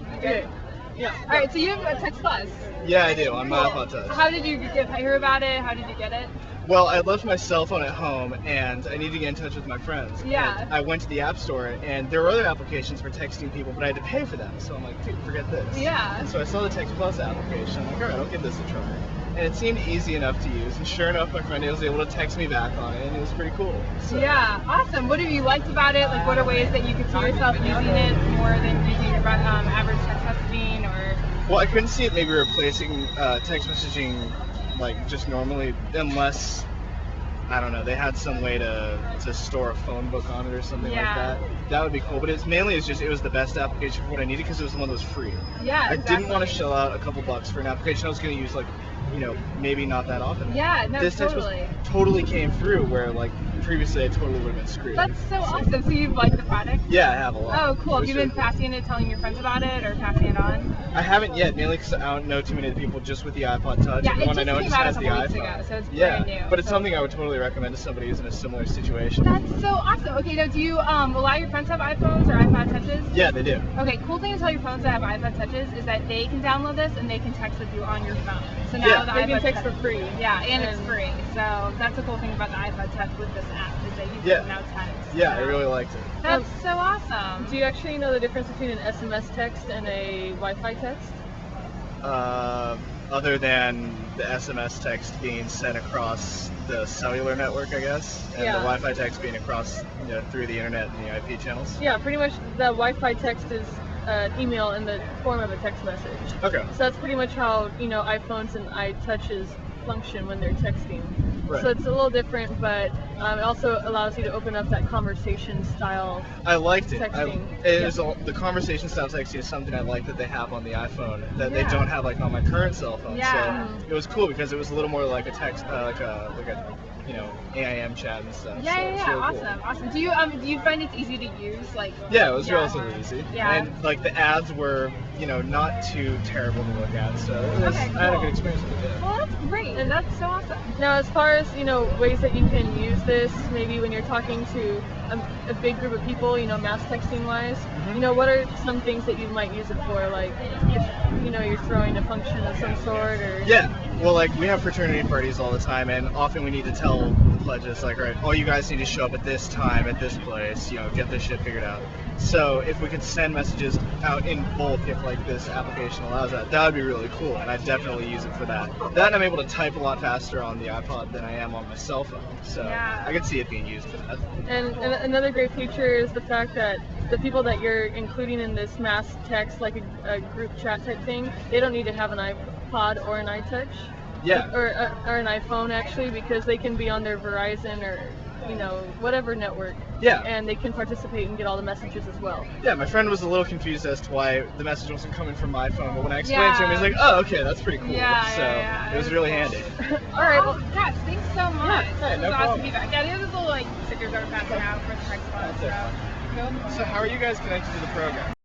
Okay. Yeah. All right, so you have a Text Plus. Yeah, I do on my iPod Touch. How did you hear about it? How did you get it? Well, I left my cell phone at home and I needed to get in touch with my friends. Yeah. And I went to the App Store and there were other applications for texting people, but I had to pay for them. So I'm like, dude, forget this. Yeah. So I saw the Text Plus application. I'm like, all right, I'll give this a try. And it seemed easy enough to use. And sure enough, my friend was able to text me back on it, and it was pretty cool. So. Yeah, awesome. What have you liked about it? Like, what are ways that you could see yourself using it more than using average text messaging, or? Well, I couldn't see it maybe replacing text messaging like just normally, unless I don't know, they had some way to store a phone book on it or something like that. That would be cool. But it was the best application for what I needed because it was the one that was free. Yeah, I exactly. didn't want to shell out a couple bucks for an application I was going to use maybe not that often. Yeah, no, this totally. Text totally came through where like previously I totally would have been screwed. That's so awesome. So you've liked the product? Yeah, I have a lot. Oh, cool. Have you been cool. passing it, telling your friends about it, or passing it on? I haven't yet, mainly because I don't know too many of the people just with the iPod Touch. Yeah, it Everyone just I know came just out has a the couple weeks iPhone. ago, so it's Yeah, brand new. but it's so. something I would totally recommend to somebody who's in a similar situation. That's so awesome. Okay, now do you allow your friends to have iPhones or iPod Touches? Yeah, they do. Okay, cool thing to tell your friends that have iPod Touches is that they can download this and they can text with you on your phone. So now the they iPod can text Touch- for free. Yeah, and it's free. So that's the cool thing about the iPod Touch with this app is that you can now text. Yeah, I So really liked it. That's so awesome. Do you actually know the difference between an SMS text and a Wi-Fi text? Other than the SMS text being sent across the cellular network, I guess, and Yeah. the Wi-Fi text being across through the internet and the IP channels. Yeah, pretty much the Wi-Fi text is an email in the form of a text message. Okay. So that's pretty much how iPhones and iTouches function when they're texting. Right. So it's a little different, but it also allows you to open up that conversation style. I liked it. Texting. The conversation style texting is something I like that they have on the iPhone that they Yeah. don't have like on my current cell phone. Yeah. So it was cool because it was a little more like a text, like a AIM chat and stuff. Yeah, so yeah, it's yeah. really cool. Awesome. Do you find it's easy to use? Like. Yeah, it was relatively easy. Yeah. And like the ads were, not too terrible to look at. So it was, Okay, I had a cool. good experience with it. Yeah. Well, that's great, and that's so awesome. Now, as far as ways that you can use this, maybe when you're talking to a big group of people, mass texting wise, what are some things that you might use it for? Like, if you're throwing a function of some sort, or Yeah, well, like we have fraternity parties all the time, and often we need to tell the pledges, like, all right, all you guys need to show up at this time at this place, get this shit figured out. So if we could send messages out in bulk, if like this application allows that, that would be really cool, and I'd definitely use it for that. That and I'm able to type a lot faster on the iPod than I am on my cell phone, so Yeah. I could see it being used for that. And another great feature is the fact that the people that you're including in this mass text, like a group chat type thing, they don't need to have an iPod or an iTouch. Yeah. Or an iPhone actually, because they can be on their Verizon or whatever network. Yeah. And they can participate and get all the messages as well. Yeah, my friend was a little confused as to why the message wasn't coming from my phone, but when I explained to him, he's like, "Oh, okay, that's pretty cool." Yeah, so yeah, it was really handy. All right. Well, gosh, thanks so much. hey, This no is awesome problem. feedback. Yeah, the other little stickers are passing out for the text box. That's it. So. So how are you guys connected to the program?